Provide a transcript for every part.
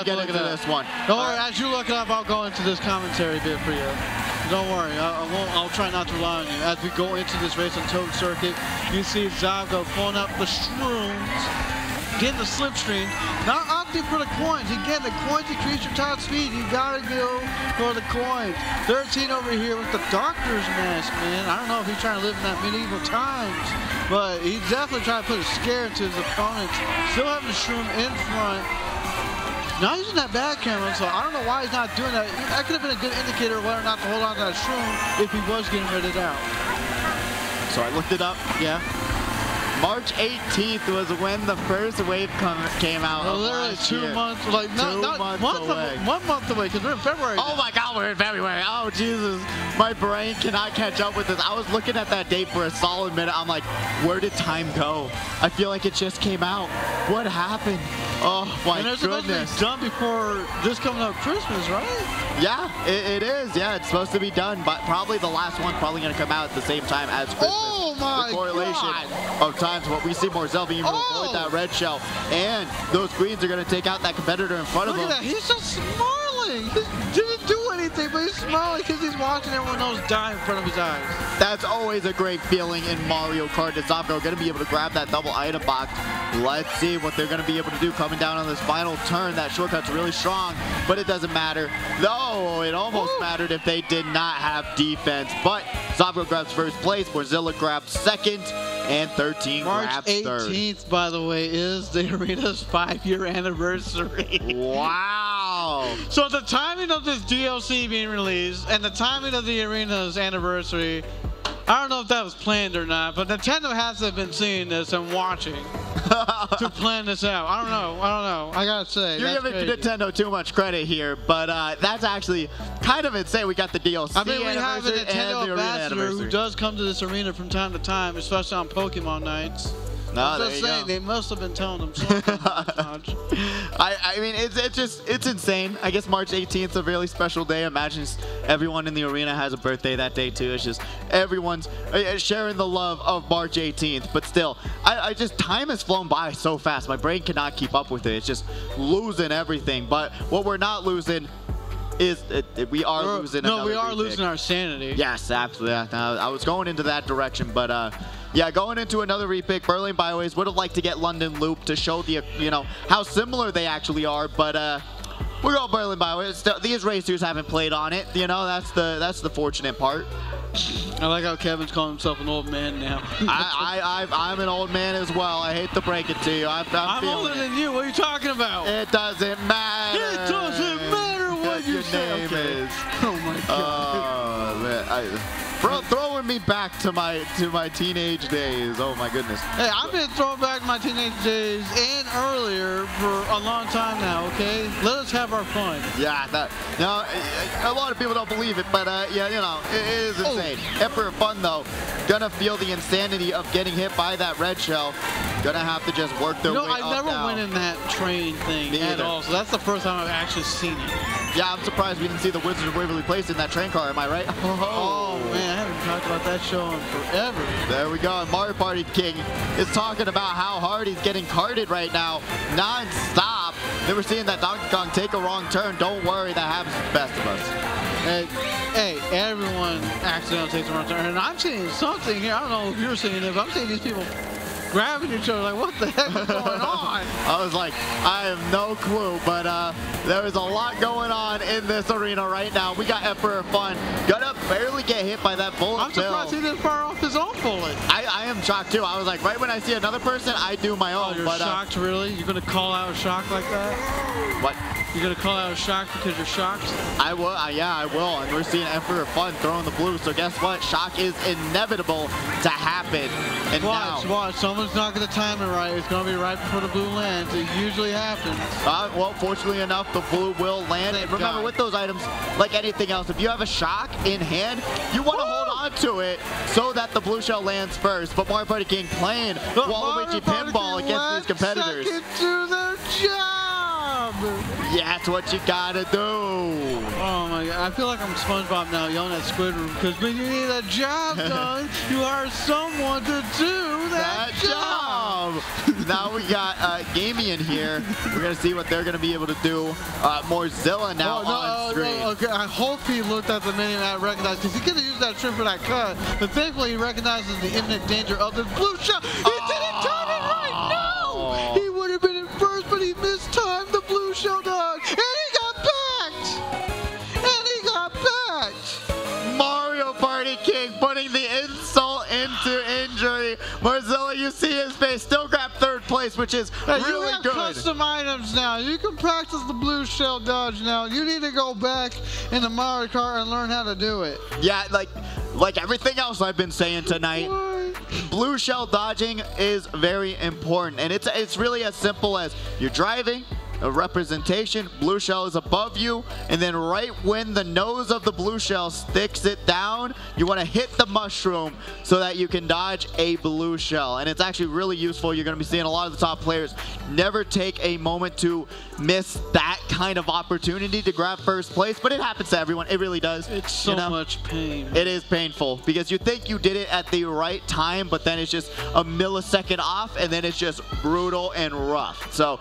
get into this one. Don't worry, as you look it up, I'll go into this commentary bit for you. Don't worry, I'll try not to rely on you. As we go into this race on Toad Circuit, you see Zavgo pulling up the shrooms, getting the slipstream, not opting for the coins. Again, the coins increase your top speed. You gotta go for the coins. 13 over here with the doctor's mask, man. I don't know if he's trying to live in that medieval times, but he's definitely trying to put a scare into his opponents. Still having the shroom in front. Not using that back camera, so I don't know why he's not doing that. That could have been a good indicator of whether or not to hold on to that shroom if he was getting rid out. So I looked it up. Yeah. March 18th was when the first wave came out. Literally 2 months, like not 1 month away, because we're in February. Oh my God, we're in February. Oh Jesus, my brain cannot catch up with this. I was looking at that date for a solid minute. I'm like, where did time go? I feel like it just came out. What happened? Oh my goodness. And they're supposed to be done before this coming up Christmas, right? Yeah, it is. Yeah, it's supposed to be done, but probably the last one's probably going to come out at the same time as Christmas. Oh my the correlation God. of times what we see Morzel being able to avoid that red shell, and those greens are going to take out that competitor in front of him. Look at that, he's just smiling. He didn't do anything, but he's smiling because he's watching everyone else die in front of his eyes. That's always a great feeling in Mario Kart. Zavgo going to be able to grab that double item box. Let's see what they're going to be able to do coming down on this final turn. That shortcut's really strong, but it doesn't matter. Though it almost mattered if they did not have defense. But Zavgo grabs first place, Morzilla grabs second, and 13 grabs third. March 18th, by the way, is the arena's 5-year anniversary. Wow. So the timing of this DLC being released and the timing of the arena's anniversary, I don't know if that was planned or not, but Nintendo has to have been seeing this and watching to plan this out. I don't know. I gotta say, you're giving Nintendo too much credit here, but that's actually kind of insane. We got the DLC. I mean, we have a Nintendo ambassador who does come to this arena from time to time, especially on Pokemon nights. No, I'm just saying, they must have been telling them something. I mean, it's insane. I guess March 18th is a really special day. Imagine everyone in the arena has a birthday that day too. It's just everyone's sharing the love of March 18th. But still, I just, time has flown by so fast. My brain cannot keep up with it. It's just losing everything. But what we're not losing is we are losing. No, we are losing our sanity. Yes, absolutely. I was going into that direction, but yeah, going into another repick. Berlin Byways would have liked to get London Loop to show the how similar they actually are, but we're going Berlin Byways. These racers haven't played on it. That's the fortunate part. I like how Kevin's calling himself an old man now. I'm an old man as well. I hate to break it to you. I'm older than you. What are you talking about? It doesn't matter. It doesn't matter what your name is. Oh my God. Oh man, throwing me back to my teenage days. Oh my goodness. Hey, I've been thrown back to my teenage days and earlier for a long time now. Okay, let us have our fun. Yeah, a lot of people don't believe it, but yeah, it is insane. Emperor Fun though, gonna feel the insanity of getting hit by that red shell. Gonna have to just work their way up. I never went in that train thing at all, so that's the first time I've actually seen it. Yeah, I'm surprised we didn't see the Wizards of Waverly Place in that train car. Am I right? Oh man, I haven't talked about that show in forever. There we go. And Mario Party King is talking about how hard he's getting carted right now, non-stop. Never seen that Donkey Kong take a wrong turn. Don't worry, that happens to the best of us. Hey, everyone accidentally takes a wrong turn. And I'm seeing something here. I don't know if you're seeing it, but I'm seeing these people grabbing each other like, what the heck is going on? I was like, I have no clue, but there is a lot going on in this arena right now. We got Emperor Fun. Gonna barely get hit by that bullet. I'm surprised he didn't fire off his own bullet. I am shocked too. I was like, right when I see another person, I do my own. You're shocked, really? You're gonna call out a shock like that? What? You're gonna call out a shock because you're shocked? I will. Yeah, I will. And we're seeing Emperor Fun throwing the blue. So guess what? Shock is inevitable to happen. And watch. Someone's not gonna time it right. It's gonna be right before the blue lands. It usually happens. Well, fortunately enough, the blue will land. And remember, with those items, like anything else, if you have a shock in hand, you want to hold on to it so that the blue shell lands first. But Mario Party King playing Waluigi pinball against these competitors. Second to their job. Yeah, that's what you gotta do. Oh my God, I feel like I'm SpongeBob now yelling at Squidward because when you need a job done, you hire someone to do that job. Now we got Gamian here. We're going to see what they're going to be able to do. Morzilla now on screen. Okay, I hope he looked at the menu and recognized, because he could have used that trim for that cut, but thankfully he recognizes the imminent danger of the blue shell. He didn't turn it right! No! He would have been in first, but he mistimed the blue shell dodge, and he got backed! And he got backed! Mario Party King putting the insult into injury. Morzilla, you see his face, still grab third place, which is really good. You have custom items now. You can practice the blue shell dodge now. You need to go back into Mario Kart and learn how to do it. Yeah, like everything else I've been saying tonight, blue shell dodging is very important. And it's really as simple as you're driving, a representation, blue shell is above you, and then right when the nose of the blue shell sticks it down, you want to hit the mushroom so that you can dodge a blue shell. And it's actually really useful. You're going to be seeing a lot of the top players never take a moment to miss that kind of opportunity to grab first place, but it happens to everyone. It really does. It's so much pain. It is painful because you think you did it at the right time, but then it's just a millisecond off, and then it's just brutal and rough. So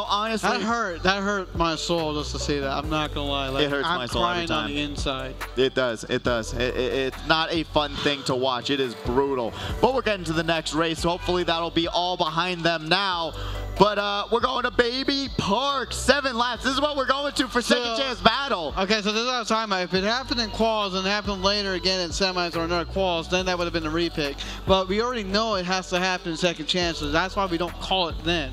honestly, that hurt my soul just to see that. I'm not gonna lie. Like, it hurts my soul every time. I'm crying on the inside. It does. It's not a fun thing to watch. It is brutal. But we're getting to the next race. So hopefully that'll be all behind them now. But we're going to Baby Park. 7 laps. This is what we're going to for second chance battle. Okay, so this is what I was talking about. If it happened in quals and it happened later again in semis or another quals, then that would have been a repick. But we already know it has to happen in second chances. That's why we don't call it then.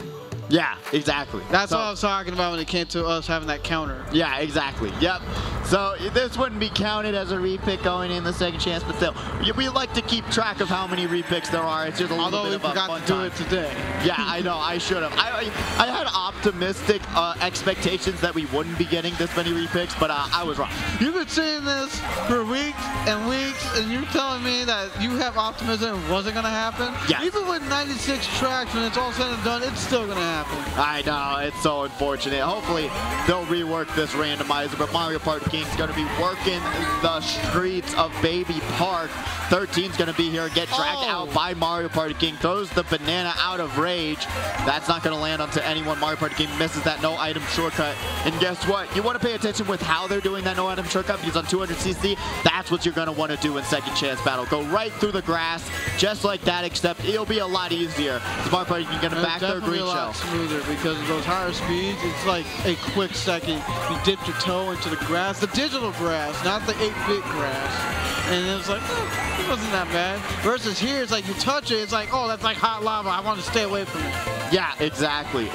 Yeah, exactly. That's what I was talking about when it came to us having that counter. Yeah, exactly. Yep. So this wouldn't be counted as a repick going in the second chance, but still, we like to keep track of how many repicks there are. It's just a little bit of a fun time. Although we forgot to do it today. Yeah, I know. I should have. I had optimistic expectations that we wouldn't be getting this many repicks, but I was wrong. You've been saying this for weeks and weeks, and you're telling me that you have optimism it wasn't going to happen? Yeah. Even with 96 tracks, when it's all said and done, it's still going to happen. I know, it's so unfortunate. Hopefully they'll rework this randomizer, but Mario Party King's going to be working the streets of Baby Park. 13's going to be here, get dragged out by Mario Party King, throws the banana out of rage. That's not going to land onto anyone. Mario Party King misses that no item shortcut. And guess what? You want to pay attention with how they're doing that no item shortcut, because on 200cc, that's what you're going to want to do in second chance battle. Go right through the grass, just like that, except it'll be a lot easier. Mario Party King going to back their green shell. Smoother because of those higher speeds. It's like a quick second. You dipped your toe into the grass, the digital grass, not the 8-bit grass. And it was like, it wasn't that bad. Versus here, it's like you touch it, it's like, oh, that's like hot lava. I want to stay away from it. Yeah, exactly.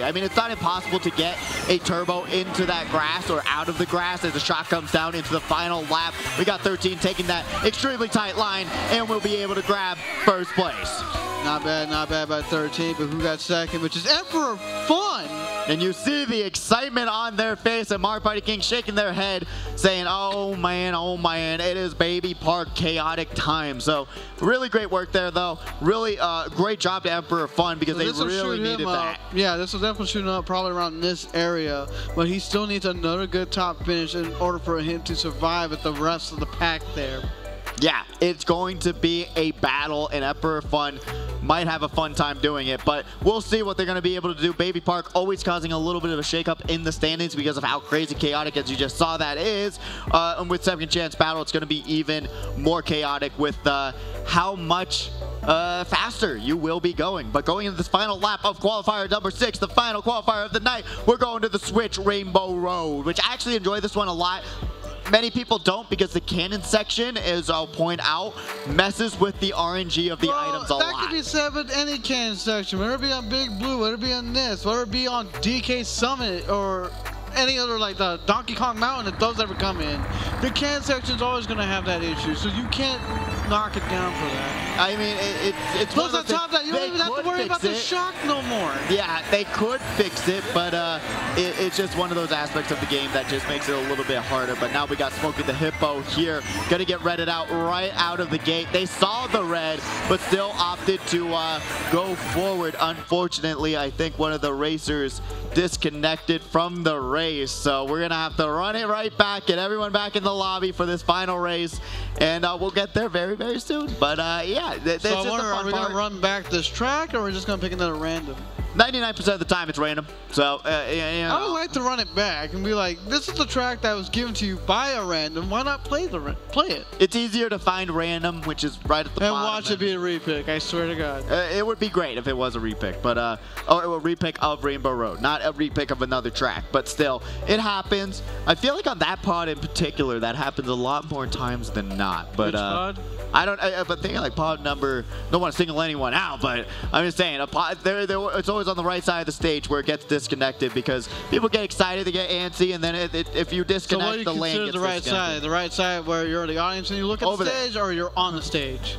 I mean, it's not impossible to get a turbo into that grass or out of the grass as the shot comes down into the final lap. We got 13 taking that extremely tight line, and we'll be able to grab first place. Not bad by 13, but who got second, which is Emperor Fun. And you see the excitement on their face, and Mario Party King shaking their head, saying, oh man, it is Baby Park chaotic time. So really great work there, though. Really great job to Emperor Fun, because they really needed that. Yeah, this will definitely shoot him up probably around this area, but he still needs another good top finish in order for him to survive with the rest of the pack there. Yeah, it's going to be a battle, and Emperor Fun might have a fun time doing it, but we'll see what they're going to be able to do. Baby Park always causing a little bit of a shakeup in the standings because of how crazy chaotic, as you just saw, that is. And with second chance battle, it's going to be even more chaotic with how much faster you will be going. But going into this final lap of qualifier number 6, the final qualifier of the night, we're going to the Switch Rainbow Road, which I actually enjoy this one a lot. Many people don't, because the cannon section, as I'll point out, messes with the RNG of the items a lot. That could be said with any cannon section, whether it be on Big Blue, whether it be on this, whether it be on DK Summit, or any other, like the Donkey Kong Mountain, if those ever come in. The cannon section is always going to have that issue, so you can't knock it down for that. I mean, it's plus on top of that, you don't even have to worry about the shock no more. Yeah, they could fix it, but it's just one of those aspects of the game that just makes it a little bit harder. But now we got Smokey the Hippo here, gonna get redded out right out of the gate. They saw the red, but still opted to go forward. Unfortunately, I think one of the racers disconnected from the race, so we're gonna have to run it right back, get everyone back in the lobby for this final race, and we'll get there very very soon. But yeah, that's So I just the wonder, fun are we part. gonna run back this track, or are we just gonna pick another random? 99% of the time, it's random. So you know. I would like to run it back and be like, this is the track that was given to you by a random. Why not play it? It's easier to find random, which is right at the And bottom. watch it be a repick. I swear to God. It would be great if it was a repick, but or a repick of Rainbow Road, not a repick of another track. But still, it happens. I feel like on that pod in particular, that happens a lot more times than not. But Which pod? I don't. But thinking like pod number, don't want to single anyone out, but I'm just saying, a pod, it's always on the right side of the stage where it gets disconnected because people get excited, they get antsy, and then if you disconnect, so what do you the lane consider gets the right disconnected. side? The right side where you're in the audience and you look at Over the there. stage, or you're on the stage?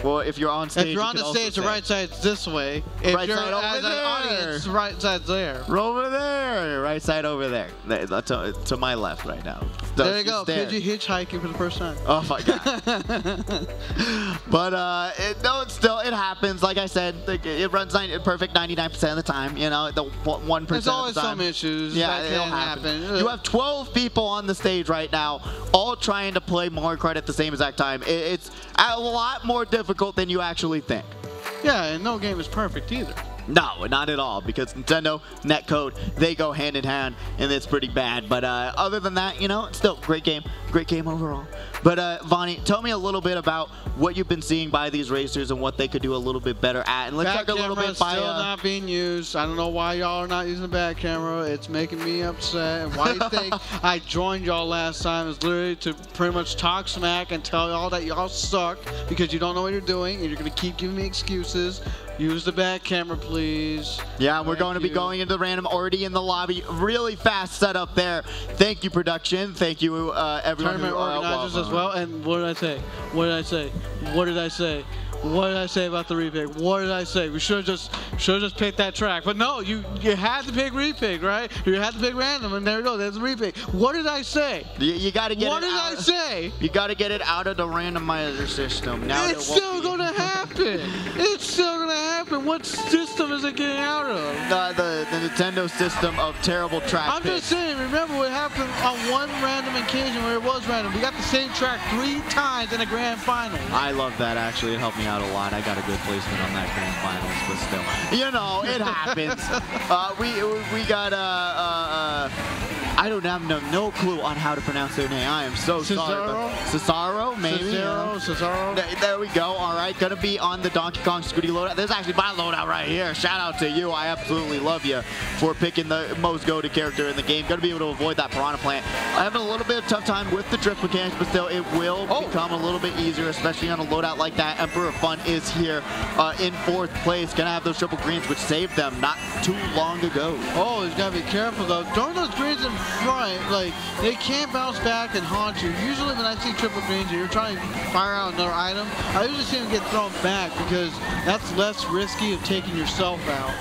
Well, if you're on stage, If you're on you the can also stage, the say, right side's this way. If Right you're side over as an there. audience, the right side's there. Over there, right side over there. To my left right now. There you go. Just there. Pidgey hitchhiking for the first time. Oh my god. But it happens. Like I said, it runs perfect 99% of the time. You know, the 1% There's always of the time. some issues. Yeah, that it'll can happen. You have 12 people on the stage right now, all trying to play Mario Kart at the same exact time. It's a lot more difficult than you actually think. Yeah, and no game is perfect either. No, not at all, because Nintendo, netcode, they go hand in hand, and it's pretty bad. But other than that, you know, it's still great game overall. But Vonnie, tell me a little bit about what you've been seeing by these racers and what they could do a little bit better at. And let's Back talk a little camera bit is by still not being used. I don't know why y'all are not using the back camera. It's making me upset. And why do you think I joined y'all last time is literally to pretty much talk smack and tell y'all that y'all suck because you don't know what you're doing and you're going to keep giving me excuses. Use the back camera, please. Yeah, we're Thank going to be you. going into the random already in the lobby. Really fast setup there. Thank you, production. Thank you, everyone. Tournament organizers as well. And what did I say? What did I say? What did I say? What did I say about the repick? What did I say? We should have just picked that track. But no, you had to pick repick, right? You had to pick random, and there we go. There's the repick. What did I say? You got to get What it did out. I say? You got to get it out of the randomizer system. Now It's still gonna happen. It's still gonna happen. What system is it getting out of? The Nintendo system of terrible track I'm picks. just saying, remember what happened on one random occasion where it was random. We got the same track 3 times in the grand final. I love that, actually. It helped me out a lot. I got a good placement on that grand finals, but still. You know, it happens. We got, I don't have no clue on how to pronounce their name. I am so sorry. Cesaro, maybe? Cesaro. There we go. All right. Going to be on the Donkey Kong Scooty loadout. There's actually my loadout right here. Shout out to you. I absolutely love you for picking the most goated character in the game. Going to be able to avoid that Piranha Plant. I'm having a little bit of tough time with the drift mechanics, but still, it will become a little bit easier, especially on a loadout like that. Emperor of Fun is here in 4th place. Going to have those triple greens, which saved them not too long ago. Oh, he's got to be careful, though. Throwing those greens in front, like, they can't bounce back and haunt you. Usually when I see triple greens and you're trying to fire out another item, I usually see them get thrown back because that's less risky of taking yourself out.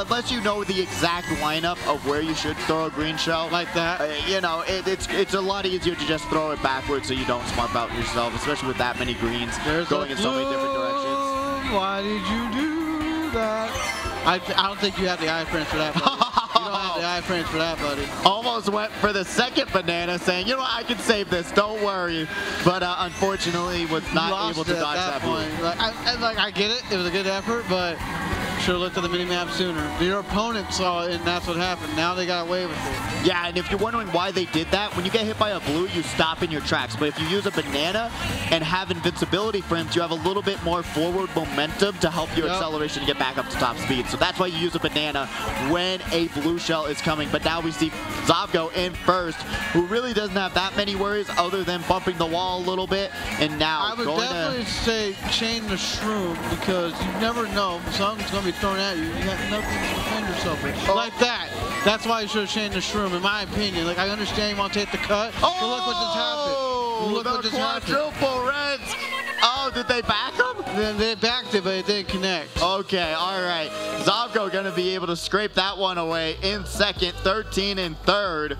Unless you know the exact lineup of where you should throw a green shell. Like that. You know, it's a lot easier to just throw it backwards so you don't smart out yourself, especially with that many greens going in so many different directions. Why did you do that? I don't think you have the iframes for that, buddy. You don't have the iframes for that, buddy. Almost went for the second banana, saying, you know what, I can save this, don't worry. But unfortunately was not able to dodge that point. I get it, it was a good effort, but should have looked at the mini-map sooner. Your opponent saw it, and that's what happened. Now they got away with it. Yeah, and if you're wondering why they did that, when you get hit by a blue, you stop in your tracks. But if you use a banana and have invincibility frames, you have a little bit more forward momentum to help your acceleration to get back up to top speed. So that's why you use a banana when a blue shell is coming. But now we see Zavgo in first, who really doesn't have that many worries other than bumping the wall a little bit. And now I would definitely say chain the shroom because you never know. Something's going to be thrown at you. You got nothing to defend yourself with. Like that. That's why you should have changed the shroom, in my opinion. Like, I understand you want to take the cut, but look what just happened. Look what just happened. Quadruple reds. Oh, did they back them? They backed it, but it didn't connect. Okay, all right. Zavgo going to be able to scrape that one away in second, 13 in third.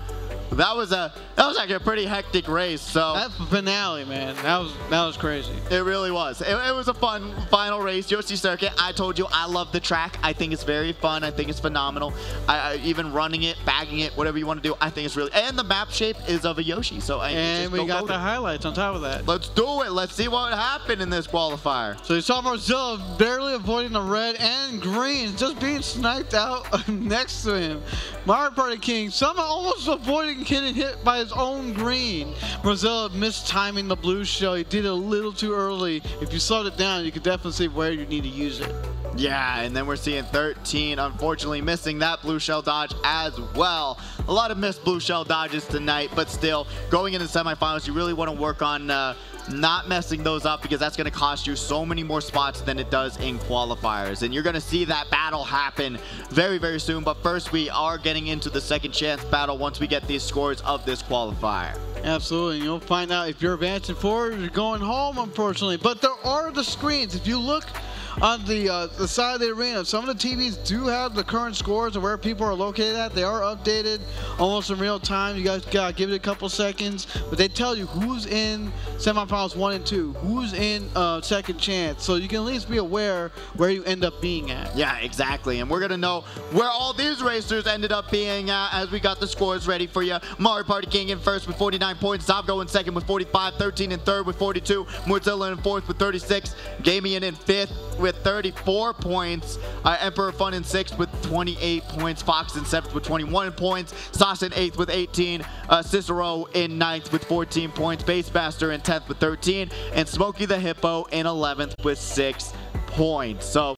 That was like a pretty hectic race. So that finale, man, that was crazy. It really was. It was a fun final race, Yoshi Circuit. I told you I love the track. I think it's very fun. I think it's phenomenal. I even running it, bagging it, whatever you want to do, I think it's really. And the map shape is of a Yoshi. So and we got the highlights on top of that. Let's do it. Let's see what happened in this qualifier. So you saw Mozilla barely avoiding the red and green, just being sniped out next to him. Mario Party King somehow almost avoiding getting hit by his own green. Mozilla mistiming the blue shell. He did it a little too early. If you slowed it down, you could definitely see where you need to use it. Yeah, and then we're seeing 13, unfortunately missing that blue shell dodge as well. A lot of missed blue shell dodges tonight, but still, going into the semifinals, you really want to work on not messing those up, because that's going to cost you so many more spots than it does in qualifiers. And you're going to see that battle happen very, very soon. But first, we are getting into the second chance battle once we get these scores of this qualifier. Absolutely. You'll find out if you're advancing forward or you're going home, unfortunately. But there are the screens. If you look on the side of the arena, some of the TVs do have the current scores of where people are located at. They are updated almost in real time. You guys gotta give it a couple seconds, but they tell you who's in semifinals 1 and 2, who's in second chance, so you can at least be aware where you end up being at. Yeah, exactly. And we're gonna know where all these racers ended up being at as we got the scores ready for you. Mario Party King in first with 49 points, Zavgo in second with 45, 13 in third with 42, Mozilla in fourth with 36, Gamian in fifth with 34 points, Emperor Fun in 6th with 28 points, Fox in 7th with 21 points, Sasha in 8th with 18, Cicero in 9th with 14 points, Bassmaster in 10th with 13, and Smokey the Hippo in 11th with 6 points. So